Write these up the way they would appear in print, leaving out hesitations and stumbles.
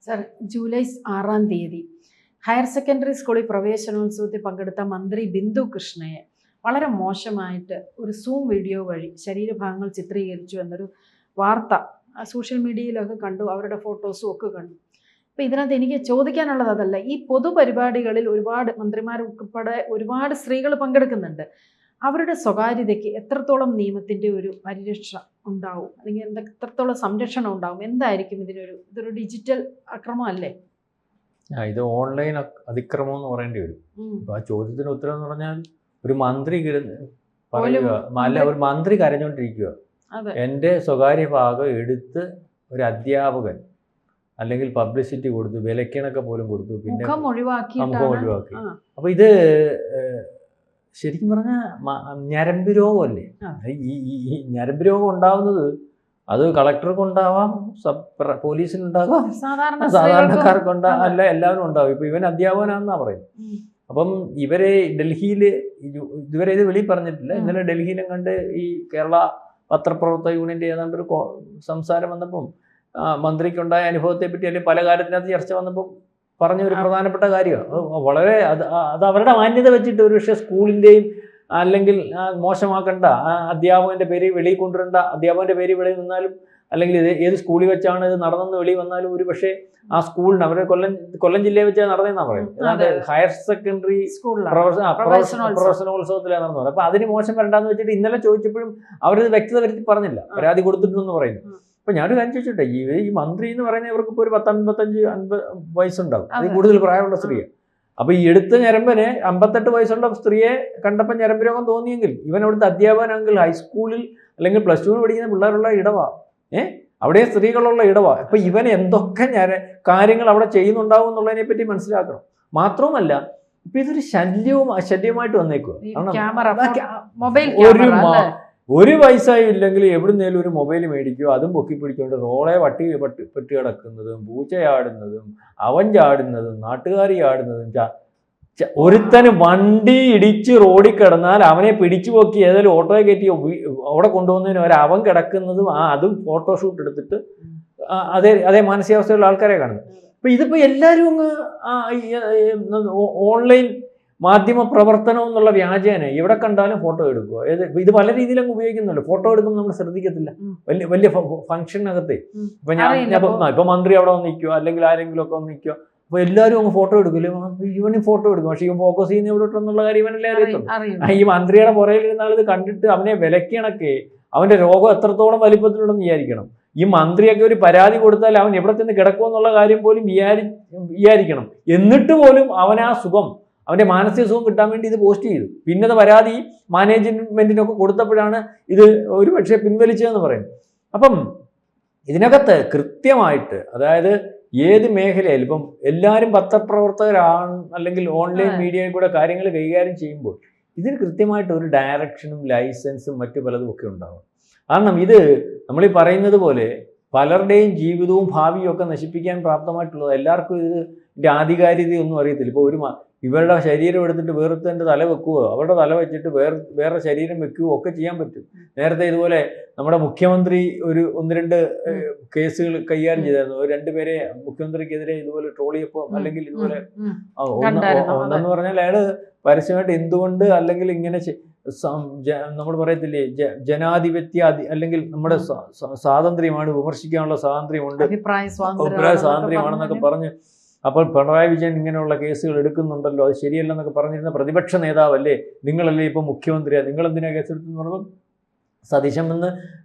Sir, July 6-ാം തീയതി higher secondary സ്കൂളിൽ പ്രവേശനോത്സവത്തിൽ പങ്കെടുത്ത മന്ത്രി ബിന്ദു കൃഷ്ണയെ വളരെ മോശമായിട്ട് ഒരു സൂം വീഡിയോ വഴി ശരീരഭാഗങ്ങൾ ചിത്രീകരിച്ചു എന്നൊരു വാർത്ത സോഷ്യൽ മീഡിയയിലൊക്കെ കണ്ടു. അവരുടെ ഫോട്ടോസും ഒക്കെ കണ്ടു. അപ്പോൾ ഇതിനകത്ത് എനിക്ക് ചോദിക്കാനുള്ളത് അതല്ല, ഈ പൊതുപരിപാടികളിൽ ഒരുപാട് മന്ത്രിമാരുൾപ്പെടെ ഒരുപാട് സ്ത്രീകൾ പങ്കെടുക്കുന്നുണ്ട്. അവരുടെ സ്വകാര്യതയ്ക്ക് എത്രത്തോളം നിയമത്തിൻ്റെ ഒരു പരിരക്ഷ ഉണ്ടാവും, അല്ലെങ്കിൽ എത്രത്തോളം സംരക്ഷണം ഉണ്ടാവും? എന്തായിരിക്കും ഇതൊരു ഡിജിറ്റൽ അക്രമമല്ലേ? ഇത് ഓൺലൈൻ അതിക്രമം എന്ന് പറയേണ്ടി വരും. ആ ചോദ്യത്തിന് ഉത്തരം എന്ന് പറഞ്ഞാൽ ഒരു മന്ത്രി പറയുക, അല്ല, ഒരു മന്ത്രി കരഞ്ഞുകൊണ്ടിരിക്കുക, എൻ്റെ സ്വകാര്യ ഭാഗം എടുത്ത് ഒരു അധ്യാപകൻ അല്ലെങ്കിൽ പബ്ലിസിറ്റി കൊടുത്തു, വിലക്കിണൊക്കെ പോലും കൊടുത്തു, പിന്നെ മുഖം ഒഴിവാക്കി. അപ്പൊ ഇത് ശരിക്കും പറഞ്ഞാൽ ഞരമ്പ് രോഗമല്ലേ? ഈ ഞരമ്പ് രോഗം ഉണ്ടാവുന്നത് അത് കളക്ടർക്ക് ഉണ്ടാവാം, പോലീസിനുണ്ടാകാം, സാധാരണക്കാർക്കുണ്ടാകാം, അല്ല എല്ലാവരും ഉണ്ടാവും. ഇപ്പൊ ഇവൻ അധ്യാപകനാണെന്നാ പറയുന്നത്. അപ്പം ഇവരെ ഡൽഹിയിൽ ഇതുവരെ ഇത് വെളിയിൽ പറഞ്ഞിട്ടില്ല. ഇന്നലെ ഡൽഹിയിലും കണ്ട് ഈ കേരള പത്രപ്രവർത്തക യൂണിയന്റെ ഏതാണ്ട് ഒരു സംസാരം വന്നപ്പം മന്ത്രിക്കുണ്ടായ അനുഭവത്തെ പറ്റി അല്ലെങ്കിൽ പല കാര്യത്തിനകത്ത് ചർച്ച വന്നപ്പോൾ പറഞ്ഞ ഒരു പ്രധാനപ്പെട്ട കാര്യമാണ്. വളരെ അത് അവരുടെ മാന്യത വെച്ചിട്ട് ഒരു പക്ഷേ സ്കൂളിൻ്റെയും അല്ലെങ്കിൽ മോശമാക്കേണ്ട, അധ്യാപകൻ്റെ പേര് വെളിയിൽ കൊണ്ടുവരേണ്ട, അധ്യാപകൻ്റെ പേര് വെളിയിൽ നിന്നാലും അല്ലെങ്കിൽ ഏത് സ്കൂളിൽ വെച്ചാണ് ഇത് നടന്നെന്ന് വെളിയിൽ വന്നാലും ഒരു പക്ഷേ ആ സ്കൂളിന് അവരുടെ കൊല്ലം ജില്ലയിൽ വെച്ചാൽ നടന്നതെന്നാണ് പറയുന്നത്. ഹയർ സെക്കൻഡറി പ്രവേശനോത്സവത്തിലാണ് നടന്നത്. അപ്പൊ അതിന് മോശം വരണ്ടെന്ന് വെച്ചിട്ട് ഇന്നലെ ചോദിച്ചപ്പോഴും അവരത് വ്യക്തത വരുത്തി പറഞ്ഞില്ല, പരാതി കൊടുത്തിട്ടുണ്ടെന്ന് പറയുന്നു. അപ്പൊ ഞാനൊരു കാര്യം ചോദിച്ചിട്ടെ, ഈ മന്ത്രി എന്ന് പറയുന്ന ഇവർക്ക് ഇപ്പോൾ ഒരു 55-50 വയസ്സുണ്ടാവും, അതിൽ കൂടുതൽ പ്രായമുള്ള സ്ത്രീയാണ്. അപ്പൊ ഈ എടുത്ത ഞരമ്പന് 58 വയസ്സുള്ള സ്ത്രീയെ കണ്ടപ്പോൾ ഞരമ്പ് രോഗം തോന്നിയെങ്കിൽ ഇവൻ അവിടുത്തെ അധ്യാപകനാണെങ്കിൽ ഹൈസ്കൂളിൽ അല്ലെങ്കിൽ +2 പഠിക്കുന്ന പിള്ളേരുള്ള ഇടവാ, അവിടെ സ്ത്രീകളുള്ള ഇടവാ. അപ്പൊ ഇവൻ എന്തൊക്കെ കാര്യങ്ങൾ അവിടെ ചെയ്യുന്നുണ്ടാവും എന്നുള്ളതിനെ പറ്റി മനസ്സിലാക്കണം. മാത്രവുമല്ല ഇപ്പൊ ഇതൊരു ശല്യമായിട്ട് വന്നേക്കുക. ഒരു വയസ്സായി ഇല്ലെങ്കിൽ എവിടുന്നേലും ഒരു മൊബൈൽ മേടിക്കുക, അതും പൊക്കി പിടിച്ചുകൊണ്ട് റോളെ പെട്ടി കിടക്കുന്നതും പൂച്ചയാടുന്നതും അവൻ ചാടുന്നതും നാട്ടുകാർ ചാടുന്നതും ഒരുത്തന് വണ്ടി ഇടിച്ച് റോഡിൽ കിടന്നാൽ അവനെ പിടിച്ചു പൊക്കി ഏതായാലും ഓട്ടോയെ കയറ്റി അവിടെ കൊണ്ടുപോകുന്നതിന് വരെ അവൻ കിടക്കുന്നതും അതും ഫോട്ടോഷൂട്ട് എടുത്തിട്ട് അതേ മാനസികാവസ്ഥയുള്ള ആൾക്കാരെ കാണുന്നത്. അപ്പൊ ഇതിപ്പോ എല്ലാവരും അങ്ങ് ഓൺലൈൻ മാധ്യമ പ്രവർത്തനം എന്നുള്ള വ്യാജേന എവിടെ കണ്ടാലും ഫോട്ടോ എടുക്കുക. ഇത് പല രീതിയിലങ്ങ് ഉപയോഗിക്കുന്നുണ്ട്. ഫോട്ടോ എടുക്കുമ്പോൾ നമ്മൾ ശ്രദ്ധിക്കത്തില്ല. വലിയ ഫംഗ്ഷനകത്തെ ഇപ്പൊ മന്ത്രി അവിടെ വന്ന് നിൽക്കുക, അല്ലെങ്കിൽ ആരെങ്കിലും ഒക്കെ വന്ന് നിൽക്കുക, അപ്പൊ എല്ലാവരും അങ്ങ് ഫോട്ടോ എടുക്കില്ല. ഇവനും ഫോട്ടോ എടുക്കും, പക്ഷെ ഇവൻ ഫോക്കസ് ചെയ്യുന്ന എവിടെ ഇട്ടെന്നുള്ള കാര്യം ഇവനല്ലേ അറിയത്തുള്ളൂ. ഈ മന്ത്രിയുടെ പുറകിലിരുന്ന ആൾ ഇത് കണ്ടിട്ട് അവനെ വിലക്കിണക്കെ അവന്റെ രോഗം എത്രത്തോളം വലിപ്പത്തിലുണ്ടെന്ന് വിചാരിക്കണം. ഈ മന്ത്രിയൊക്കെ ഒരു പരാതി കൊടുത്താൽ അവൻ എവിടെ ചെന്ന് കിടക്കുമെന്നുള്ള കാര്യം പോലും വിചാരിക്കണം. എന്നിട്ട് പോലും അവൻ ആ സുഖം, അവൻ്റെ മാനസിക സുഖം കിട്ടാൻ വേണ്ടി ഇത് പോസ്റ്റ് ചെയ്തു. പിന്നത് പരാതി മാനേജ്മെന്റിനൊക്കെ കൊടുത്തപ്പോഴാണ് ഇത് ഒരു പക്ഷേ പിൻവലിച്ചതെന്ന് പറയുന്നത്. അപ്പം ഇതിനകത്ത് കൃത്യമായിട്ട്, അതായത് ഏത് മേഖലയിൽ ഇപ്പം എല്ലാവരും പത്രപ്രവർത്തകരാണ് അല്ലെങ്കിൽ ഓൺലൈൻ മീഡിയയിൽ കൂടെ കാര്യങ്ങൾ കൈകാര്യം ചെയ്യുമ്പോൾ ഇതിന് കൃത്യമായിട്ട് ഒരു ഡയറക്ഷനും ലൈസൻസും മറ്റു പലതും ഒക്കെ ഉണ്ടാവും. കാരണം ഇത് നമ്മളീ പറയുന്നത് പോലെ പലരുടെയും ജീവിതവും ഭാവിയും ഒക്കെ നശിപ്പിക്കാൻ പ്രാപ്തമായിട്ടുള്ളത്. എല്ലാവർക്കും ഇതിൻ്റെ ആധികാരികതയൊന്നും അറിയത്തില്ല. ഇപ്പോൾ ഇവരുടെ ശരീരം എടുത്തിട്ട് വേറൊരുത്തൻ്റെ തല വെക്കുകയോ അവരുടെ തല വെച്ചിട്ട് വേറെ ശരീരം വെക്കുകയോ ഒക്കെ ചെയ്യാൻ പറ്റും. നേരത്തെ ഇതുപോലെ നമ്മുടെ മുഖ്യമന്ത്രി 1-2 കേസുകൾ കൈകാര്യം ചെയ്തായിരുന്നു. 2 പേരെ മുഖ്യമന്ത്രിക്കെതിരെ ഇതുപോലെ ട്രോളിയപ്പോൾ അല്ലെങ്കിൽ ഇതുപോലെ ഒന്നെന്ന് പറഞ്ഞാൽ അയാൾ പരസ്യമായിട്ട് എന്തുകൊണ്ട് അല്ലെങ്കിൽ ഇങ്ങനെ നമ്മൾ പറയത്തില്ലേ ജനാധിപത്യ അല്ലെങ്കിൽ നമ്മുടെ സ്വാതന്ത്ര്യമാണ്, വിമർശിക്കാനുള്ള സ്വാതന്ത്ര്യമുണ്ട്, അഭിപ്രായ സ്വാതന്ത്ര്യമാണെന്നൊക്കെ പറഞ്ഞ് അപ്പോൾ പിണറായി വിജയൻ ഇങ്ങനെയുള്ള കേസുകൾ എടുക്കുന്നുണ്ടല്ലോ, അത് ശരിയല്ലെന്നൊക്കെ പറഞ്ഞിരുന്ന പ്രതിപക്ഷ നേതാവല്ലേ, നിങ്ങളല്ലേ ഇപ്പോൾ മുഖ്യമന്ത്രിയാണ്, നിങ്ങളെന്തിനാ കേസെടുത്തെന്ന് പറഞ്ഞപ്പോൾ സതീശൻ എന്ന്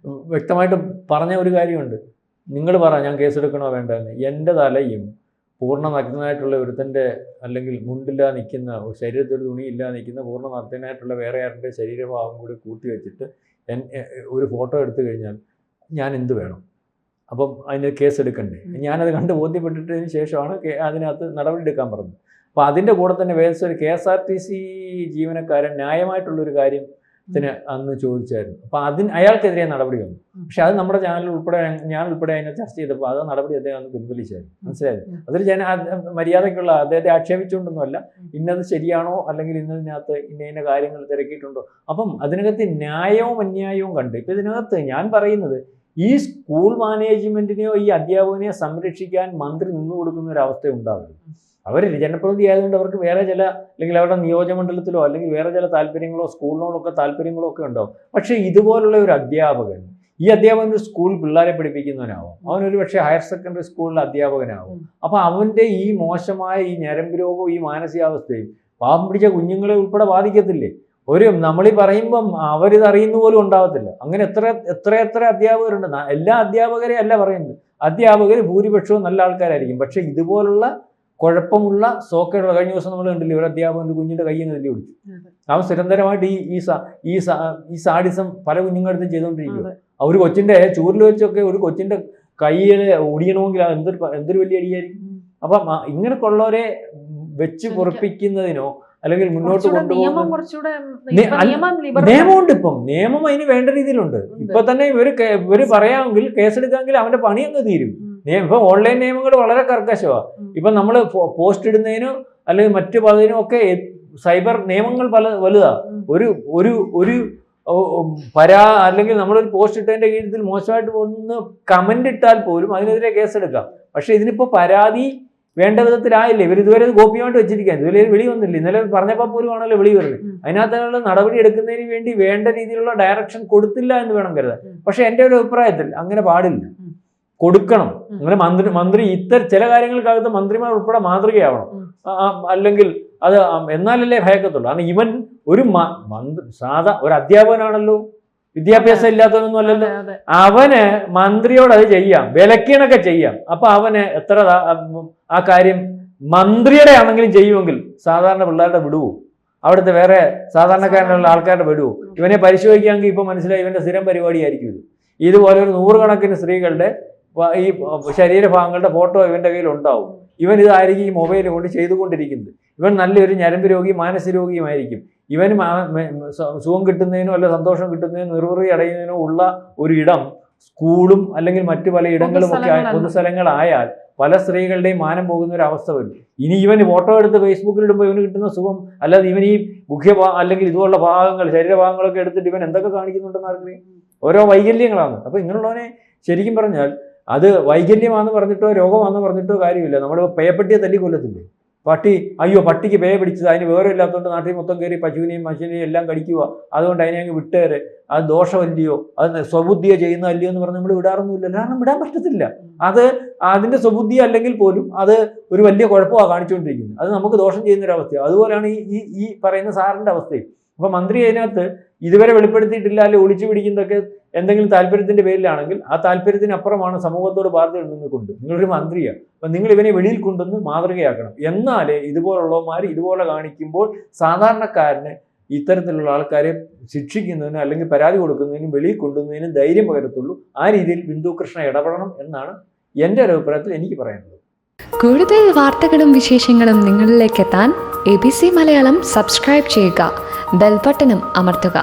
വ്യക്തമായിട്ട് പറഞ്ഞ ഒരു കാര്യമുണ്ട്. നിങ്ങൾ പറ ഞാൻ കേസെടുക്കണോ വേണ്ടെന്ന്. എൻ്റെ തലയും പൂർണ്ണ നഗ്നനായിട്ടുള്ള ഒരുത്തൻ്റെ അല്ലെങ്കിൽ മുണ്ടില്ലാതെ നിൽക്കുന്ന, ശരീരത്തിൽ തുണിയില്ലാതെ നിൽക്കുന്ന പൂർണ്ണ നഗ്നനായിട്ടുള്ള വേറെ ആരുടെ ശരീരഭാവം കൂടി കൂട്ടി വെച്ചിട്ട് ഒരു ഫോട്ടോ എടുത്തു കഴിഞ്ഞാൽ ഞാൻ എന്ത് വേണം? അപ്പം അതിന് കേസെടുക്കണ്ടേ? ഞാനത് കണ്ട് ബോധ്യപ്പെട്ടിട്ടതിന് ശേഷമാണ് അതിനകത്ത് നടപടി എടുക്കാൻ പറഞ്ഞത്. അപ്പോൾ അതിൻ്റെ കൂടെ തന്നെ വേറെ KSRTC ജീവനക്കാരൻ ന്യായമായിട്ടുള്ളൊരു കാര്യത്തിന് അന്ന് ചോദിച്ചായിരുന്നു. അപ്പോൾ അയാൾക്കെതിരെ നടപടി വന്നു. പക്ഷെ അത് നമ്മുടെ ചാനൽ ഉൾപ്പെടെ ഞാൻ ഉൾപ്പെടെ അതിനെ ചർച്ച ചെയ്തപ്പോൾ അത് നടപടി അദ്ദേഹം അന്ന് പിൻവലിച്ചായിരുന്നു. മനസ്സിലായത്? അതൊരു മര്യാദയ്ക്കുള്ള, അദ്ദേഹത്തെ ആക്ഷേപിച്ചുകൊണ്ടൊന്നുമല്ല, ഇന്നത് ശരിയാണോ അല്ലെങ്കിൽ ഇന്നതിനകത്ത് ഇന്ന കാര്യങ്ങൾ തിരക്കിയിട്ടുണ്ടോ. അപ്പം അതിനകത്ത് ന്യായവും അന്യായവും കണ്ട് ഇപ്പം ഇതിനകത്ത് ഞാൻ പറയുന്നത് ഈ സ്കൂൾ മാനേജ്മെന്റിനെയോ ഈ അധ്യാപകനെയോ സംരക്ഷിക്കാൻ മന്ത്രി നിന്നു കൊടുക്കുന്ന ഒരു അവസ്ഥ ഉണ്ടാകും. അവർ ജനപ്രതിനിധി ആയതുകൊണ്ട് അവർക്ക് വേറെ ചില, അല്ലെങ്കിൽ അവരുടെ നിയോജകമണ്ഡലത്തിലോ അല്ലെങ്കിൽ വേറെ ചില താല്പര്യങ്ങളോ സ്കൂളിനോടൊക്കെ താല്പര്യങ്ങളോ ഒക്കെ ഉണ്ടാവും. പക്ഷേ ഇതുപോലുള്ള ഒരു അധ്യാപകൻ, ഈ അധ്യാപകൻ ഒരു സ്കൂൾ പിള്ളേരെ പഠിപ്പിക്കുന്നവനാവും, അവനൊരു പക്ഷേ ഹയർ സെക്കൻഡറി സ്കൂളിലെ അധ്യാപകനാവും. അപ്പോൾ അവൻ്റെ ഈ മോശമായ ഈ ഞരമ്പ് രോഗവും ഈ മാനസികാവസ്ഥയും പാവം പിടിച്ച കുഞ്ഞുങ്ങളെ ഉൾപ്പെടെ ബാധിക്കത്തില്ലേ? നമ്മളീ പറയുമ്പം അവരിത് അറിയുന്ന പോലും ഉണ്ടാവത്തില്ല. അങ്ങനെ എത്ര അധ്യാപകരുണ്ട്. എല്ലാ അധ്യാപകരെ അല്ല പറയുന്നത്, അധ്യാപകർ ഭൂരിപക്ഷവും നല്ല ആൾക്കാരായിരിക്കും. പക്ഷേ ഇതുപോലുള്ള കുഴപ്പമുള്ള സോക്കേടുള്ള, കഴിഞ്ഞ ദിവസം നമ്മൾ കണ്ടില്ലേ ഒരു അധ്യാപകൻ്റെ കുഞ്ഞിൻ്റെ കയ്യിൽ നിന്ന് തല്ലി പിടിച്ചു. അവൻ നിരന്തരമായിട്ട് ഈ സാഡിസം പല കുഞ്ഞുങ്ങളടുത്തും ചെയ്തുകൊണ്ടിരിക്കുക. ഒരു കൊച്ചിൻ്റെ ചൂരിൽ വെച്ചൊക്കെ ഒരു കൊച്ചിൻ്റെ കയ്യിൽ ഒടിയണമെങ്കിൽ എന്തൊരു വലിയ അടിയായിരിക്കും. അപ്പം ഇങ്ങനെയൊക്കെയുള്ളവരെ വെച്ച് പൊറപ്പിക്കുന്നതിനോ അല്ലെങ്കിൽ മുന്നോട്ട് കൊണ്ടുപോകുന്ന നിയമമുണ്ട്. ഇപ്പം നിയമം അതിന് വേണ്ട രീതിയിലുണ്ട്. ഇപ്പൊ തന്നെ ഇവര് പറയാമെങ്കിൽ കേസെടുക്കാമെങ്കിൽ അവന്റെ പണി അങ്ങ് തീരും. ഇപ്പൊ ഓൺലൈൻ നിയമങ്ങൾ വളരെ കർക്കശമാണ്. ഇപ്പൊ നമ്മൾ പോസ്റ്റ് ഇടുന്നതിനോ അല്ലെങ്കിൽ മറ്റു പലതിനും ഒക്കെ സൈബർ നിയമങ്ങൾ വലുതാ. ഒരു അല്ലെങ്കിൽ നമ്മളൊരു പോസ്റ്റ് ഇട്ടതിന്റെ കീഴിൽ മോശമായിട്ട് ഒന്ന് കമന്റ് ഇട്ടാൽ പോലും അതിനെതിരെ കേസെടുക്കാം. പക്ഷെ ഇതിനിപ്പോ പരാതി വേണ്ട വിധത്തിലായില്ലേ. ഇവരിതുവരെ കോപ്പിയായിട്ട് വെച്ചിരിക്കാൻ, ഇതുവരെ വെളി വന്നില്ല. ഇന്നലെ പറഞ്ഞപ്പോൾ പോലും ആണല്ലോ വെളി വരുന്നത്. അതിനകത്തുള്ള നടപടി എടുക്കുന്നതിന് വേണ്ടി വേണ്ട രീതിയിലുള്ള ഡയറക്ഷൻ കൊടുത്തില്ല എന്ന് വേണം കരുതാൻ. പക്ഷെ എൻ്റെ ഒരു അഭിപ്രായത്തിൽ അങ്ങനെ പാടില്ല, കൊടുക്കണം. അങ്ങനെ മന്ത്രി ചില കാര്യങ്ങൾക്കകത്ത് മന്ത്രിമാർ ഉൾപ്പെടെ മാതൃകയാവണം. അല്ലെങ്കിൽ അത് എന്നാലല്ലേ ഭയക്കത്തുള്ളൂ. കാരണം ഇവൻ ഒരു ഒരു അധ്യാപകനാണല്ലോ, വിദ്യാഭ്യാസം ഇല്ലാത്തവനൊന്നും അല്ലല്ലോ. അവന് മന്ത്രിയോട് അത് ചെയ്യാം, വിലക്കീണൊക്കെ ചെയ്യാം. അപ്പൊ അവന് ആ കാര്യം മന്ത്രിയുടെ ആണെങ്കിലും ചെയ്യുമെങ്കിൽ സാധാരണ പിള്ളേരുടെ വിടുവോ, അവിടുത്തെ വേറെ സാധാരണക്കാരനുള്ള ആൾക്കാരുടെ വിടുവോ? ഇവനെ പരിശോധിക്കാമെങ്കിൽ ഇപ്പൊ മനസ്സിലായി ഇവന്റെ സ്ഥിരം പരിപാടിയായിരിക്കും ഇത്. ഇതുപോലെ ഒരു 100 കണക്കിന് സ്ത്രീകളുടെ ഈ ശരീരഭാഗങ്ങളുടെ ഫോട്ടോ ഇവന്റെ കയ്യിൽ ഉണ്ടാവും. ഇവൻ ഇതായിരിക്കും ഈ മൊബൈൽ കൊണ്ട് ചെയ്തുകൊണ്ടിരിക്കുന്നത്. ഇവൻ നല്ലൊരു ഞരമ്പ് രോഗി, മാനസിക രോഗിയുമായിരിക്കും. ഇവന് സുഖം കിട്ടുന്നതിനോ അല്ല സന്തോഷം കിട്ടുന്നതിനോ നിർവൃതി അടയുന്നതിനോ ഉള്ള ഒരു ഇടം സ്കൂളും അല്ലെങ്കിൽ മറ്റു പല ഇടങ്ങളും ഒക്കെ പൊതുസ്ഥലങ്ങളായാൽ പല സ്ത്രീകളുടെയും മാനം പോകുന്ന ഒരു അവസ്ഥ വരും. ഇനി ഇവന് ഫോട്ടോ എടുത്ത് ഫേസ്ബുക്കിൽ ഇടുമ്പോൾ ഇവന് കിട്ടുന്ന സുഖം, അല്ലാതെ ഇവൻ ഈ അല്ലെങ്കിൽ ഇതുപോലുള്ള ഭാഗങ്ങൾ, ശരീരഭാഗങ്ങളൊക്കെ എടുത്തിട്ട് ഇവൻ എന്തൊക്കെ കാണിക്കുന്നുണ്ടെന്ന് അറിയാം. ഓരോ വൈകല്യങ്ങളാണ്. അപ്പൊ ഇങ്ങനെയുള്ളവനെ ശരിക്കും പറഞ്ഞാൽ അത് വൈകല്യമാണെന്ന് പറഞ്ഞിട്ടോ രോഗമാണെന്ന് പറഞ്ഞിട്ടോ കാര്യമില്ല. നമ്മൾ പേപ്പട്ടിയെ തല്ലിക്കൊല്ലത്തില്ലേ? പട്ടിക്ക് പേ പിടിച്ചത്, അതിന് വിവരം ഇല്ലാത്തതുകൊണ്ട് നാട്ടിൽ മൊത്തം കയറി പശുവിനെയും മനുഷ്യനെയും എല്ലാം കടിക്കുക, അതുകൊണ്ട് അതിനെ അങ്ങ് വിട്ടേരെ, അത് ദോഷമല്ലയോ, അത് സ്വബുദ്ധിയോ ചെയ്യുന്നതല്ലയോ എന്ന് പറഞ്ഞ് നമ്മൾ വിടാറൊന്നുമില്ല. കാരണം വിടാൻ പറ്റത്തില്ല. അതിന്റെ സ്വബുദ്ധി അല്ലെങ്കിൽ പോലും അത് ഒരു വലിയ കുഴപ്പമാണ് കാണിച്ചുകൊണ്ടിരിക്കുന്നത്. അത് നമുക്ക് ദോഷം ചെയ്യുന്നൊരവസ്ഥയാണ്. അതുപോലെയാണ് ഈ പറയുന്ന സാറിന്റെ അവസ്ഥയും. അപ്പൊ മന്ത്രി അതിനകത്ത് ഇതുവരെ വെളിപ്പെടുത്തിയിട്ടില്ല, അല്ലെങ്കിൽ ഒളിച്ചു പിടിക്കുന്നതൊക്കെ എന്തെങ്കിലും താല്പര്യത്തിന്റെ പേരിലാണെങ്കിൽ ആ താല്പര്യത്തിനപ്പുറമാണ് സമൂഹത്തോട് ബാധ്യത നിങ്ങൾക്കുണ്ട്. നിങ്ങളൊരു മന്ത്രിയാണ്. അപ്പൊ നിങ്ങൾ ഇവനെ വെളിയിൽ കൊണ്ടുവന്ന് മാതൃകയാക്കണം. എന്നാലേ ഇതുപോലുള്ളവന്മാർ ഇതുപോലെ കാണിക്കുമ്പോൾ സാധാരണക്കാരന് ഇത്തരത്തിലുള്ള ആൾക്കാരെ ശിക്ഷിക്കുന്നതിനും അല്ലെങ്കിൽ പരാതി കൊടുക്കുന്നതിനും വെളിയിൽ കൊണ്ടുവന്നതിനും ധൈര്യം പകരത്തുള്ളൂ. ആ രീതിയിൽ ബിന്ദു കൃഷ്ണ ഇടപെടണം എന്നാണ് എൻ്റെ ഒരു അഭിപ്രായത്തിൽ എനിക്ക് പറയാനുള്ളത്. കൂടുതൽ വാർത്തകളും വിശേഷങ്ങളും നിങ്ങളിലേക്ക് എത്താൻ ABC മലയാളം സബ്സ്ക്രൈബ് ചെയ്യുക, ബെൽ ബട്ടണും അമർത്തുക.